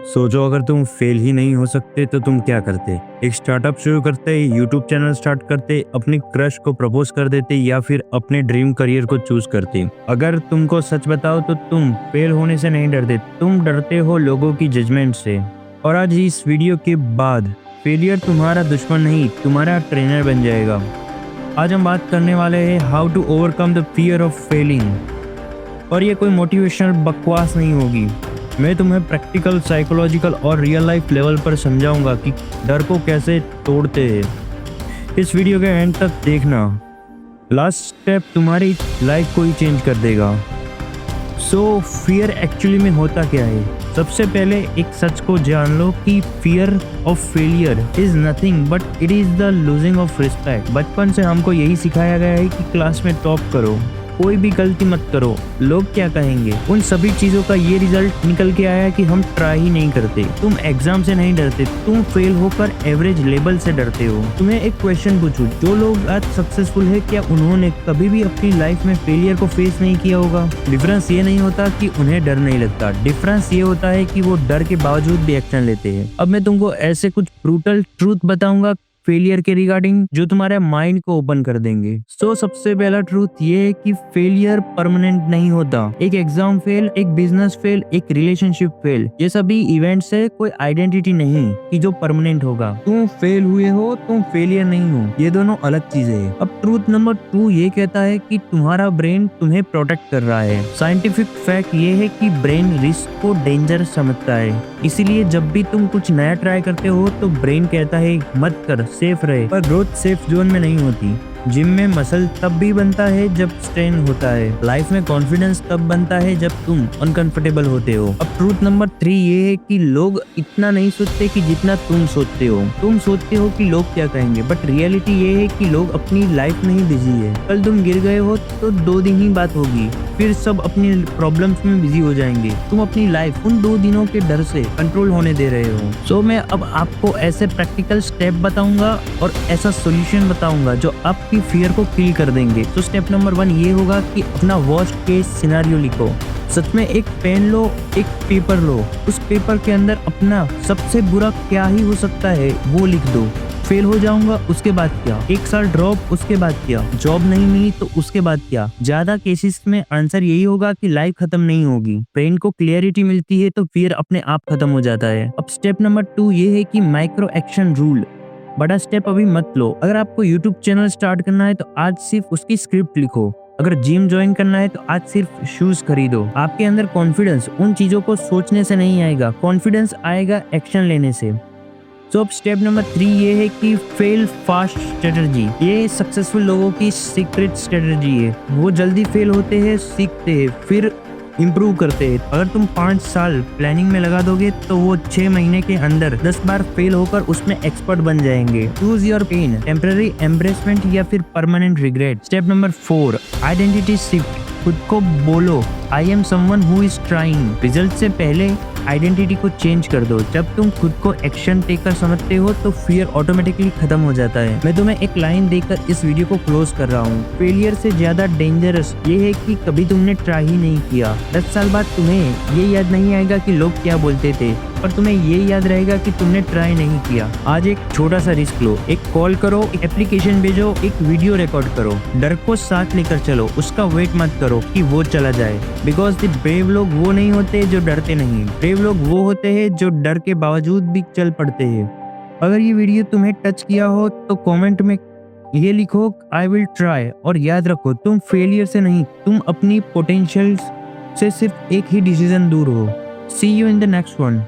सोचो अगर तुम फेल ही नहीं हो सकते तो तुम क्या करते? एक स्टार्टअप शुरू करते, यूट्यूब चैनल स्टार्ट करते, अपनी क्रश को प्रपोज कर देते या फिर अपने ड्रीम करियर को चूज करते। अगर तुमको सच बताओ तो तुम फेल होने से नहीं डरते, तुम डरते हो लोगों की जजमेंट से। और आज इस वीडियो के बाद फेलियर तुम्हारा दुश्मन नहीं, तुम्हारा ट्रेनर बन जाएगा। आज हम बात करने वाले हैं how to overcome the fear of failing. और ये कोई मोटिवेशनल बकवास नहीं होगी, मैं तुम्हें प्रैक्टिकल, साइकोलॉजिकल और रियल लाइफ लेवल पर समझाऊंगा कि डर को कैसे तोड़ते हैं। इस वीडियो के एंड तक देखना, लास्ट स्टेप तुम्हारी लाइफ को ही चेंज कर देगा। सो फियर एक्चुअली में होता क्या है? सबसे पहले एक सच को जान लो कि fear of failure is nothing but it is the losing of respect. बचपन से हमको यही सिखाया गया है कि क्लास में टॉप करो, कोई भी गलती मत करो, लोग क्या कहेंगे। उन सभी चीजों का ये रिजल्ट निकल के आया कि हम ट्राई ही नहीं करते। तुम एग्जाम से नहीं डरते, तुम फेल होकर एवरेज लेवल से डरते हो। तुम्हें एक क्वेश्चन पूछूं, जो लोग आज सक्सेसफुल है क्या उन्होंने कभी भी अपनी लाइफ में फेलियर को फेस नहीं किया होगा? डिफरेंस ये नहीं होता कि उन्हें डर नहीं लगता, डिफरेंस ये होता है कि वो डर के बावजूद भी एक्शन लेते हैं। अब मैं तुमको ऐसे कुछ ब्रूटल ट्रूथ बताऊंगा फेलियर के रिगार्डिंग जो तुम्हारे माइंड को ओपन कर देंगे। सो सबसे पहला ट्रूथ ये है कि फेलियर परमानेंट नहीं होता। एक एग्जाम फेल, एक बिजनेस फेल, एक रिलेशनशिप फेल, ये सभी इवेंट्स है, कोई आइडेंटिटी नहीं कि जो परमानेंट होगा। तुम फेल हुए हो, तुम फेलियर नहीं हो, ये दोनों अलग चीजें है। अब ट्रूथ नंबर 2 ये कहता है कि तुम्हारा ब्रेन तुम्हें प्रोटेक्ट कर रहा है। साइंटिफिक फैक्ट ये है कि ब्रेन रिस्क को डेंजर समझता है, इसीलिए जब भी तुम कुछ नया ट्राई करते हो तो ब्रेन कहता है मत कर, सेफ रहे। पर ग्रोथ सेफ जोन में नहीं होती। जिम में मसल तब भी बनता है जब स्ट्रेन होता है, लाइफ में कॉन्फिडेंस तब बनता है जब तुम अनकंफर्टेबल होते हो। अब ट्रूथ नंबर 3 ये है कि लोग इतना नहीं सोचते कि जितना तुम सोचते हो। तुम सोचते हो कि लोग क्या कहेंगे, बट रियलिटी ये है कि लोग अपनी लाइफ में ही बिजी है। कल तुम गिर गए हो तो 2 दिन ही बात होगी, फिर सब अपनी प्रॉब्लम्स में बिजी हो जाएंगे। तुम अपनी लाइफ उन 2 दिनों के डर से कंट्रोल होने दे रहे हो। सो मैं अब आपको ऐसे प्रैक्टिकल स्टेप बताऊंगा और ऐसा सोल्यूशन बताऊंगा जो आपकी फियर को किल कर देंगे। तो स्टेप नंबर 1 ये होगा कि अपना वर्स्ट केस सिनेरियो लिखो। सच में एक पेन लो, एक पेपर लो, उस पेपर के अंदर अपना सबसे बुरा क्या ही हो सकता है वो लिख दो। फेल हो जाऊंगा उसके बाद क्या, 1 साल ड्रॉप उसके बाद क्या, जॉब नहीं मिली तो उसके बाद क्या। ज्यादा केसेस में आंसर यही होगा कि लाइफ खत्म नहीं होगी। ब्रेन को क्लियरिटी मिलती है तो फिर अपने आप खत्म हो जाता है। अब स्टेप नंबर 2 ये है कि माइक्रो एक्शन रूल। बड़ा स्टेप अभी मत लो। अगर आपको यूट्यूब चैनल स्टार्ट करना है तो आज सिर्फ उसकी स्क्रिप्ट लिखो। अगर जिम ज्वाइन करना है तो आज सिर्फ शूज खरीदो। आपके अंदर कॉन्फिडेंस उन चीजों को सोचने से नहीं आएगा, कॉन्फिडेंस आएगा एक्शन लेने से। तो अब स्टेप नंबर 3 ये है कि फेल फास्ट स्ट्रेटजी। ये सक्सेसफुल लोगों की सीक्रेट स्ट्रेटजी है। वो जल्दी फेल होते हैं, सीखते हैं, फिर इम्प्रूव करते हैं। अगर तुम 5 साल प्लानिंग में लगा दोगे तो वो 6 महीने के अंदर 10 बार फेल होकर उसमें एक्सपर्ट बन जाएंगे। चूज योर पेन, टेम्पररी एम्ब्रेसमेंट या फिर permanent regret. Step number 4 identity shift. खुद को बोलो I am someone who is trying. Result से पहले आइडेंटिटी को चेंज कर दो। जब तुम खुद को एक्शन टेकर समझते हो तो फियर ऑटोमेटिकली खत्म हो जाता है। मैं तुम्हें एक लाइन देकर इस वीडियो को क्लोज कर रहा हूँ। फेलियर से ज्यादा डेंजरस ये है कि कभी तुमने ट्राई ही नहीं किया। 10 साल बाद तुम्हें ये याद नहीं आएगा कि लोग क्या बोलते थे, पर तुम्हें ये याद रहेगा कि तुमने ट्राई नहीं किया। आज एक छोटा सा रिस्क लो, एक कॉल करो, एक एप्लीकेशन भेजो, एक वीडियो रिकॉर्ड करो। डर को साथ लेकर चलो, उसका वेट मत करो कि वो चला जाए। बिकॉज द ब्रेव लोग वो नहीं होते जो डरते नहीं, ब्रेव लोग वो होते हैं जो डर के बावजूद भी चल पड़ते हैं। अगर ये वीडियो तुम्हें टच किया हो तो कमेंट में ये लिखो आई विल ट्राई। और याद रखो तुम फेलियर से नहीं, तुम अपनी पोटेंशियल से सिर्फ एक ही डिसीजन दूर हो। See you in the next one.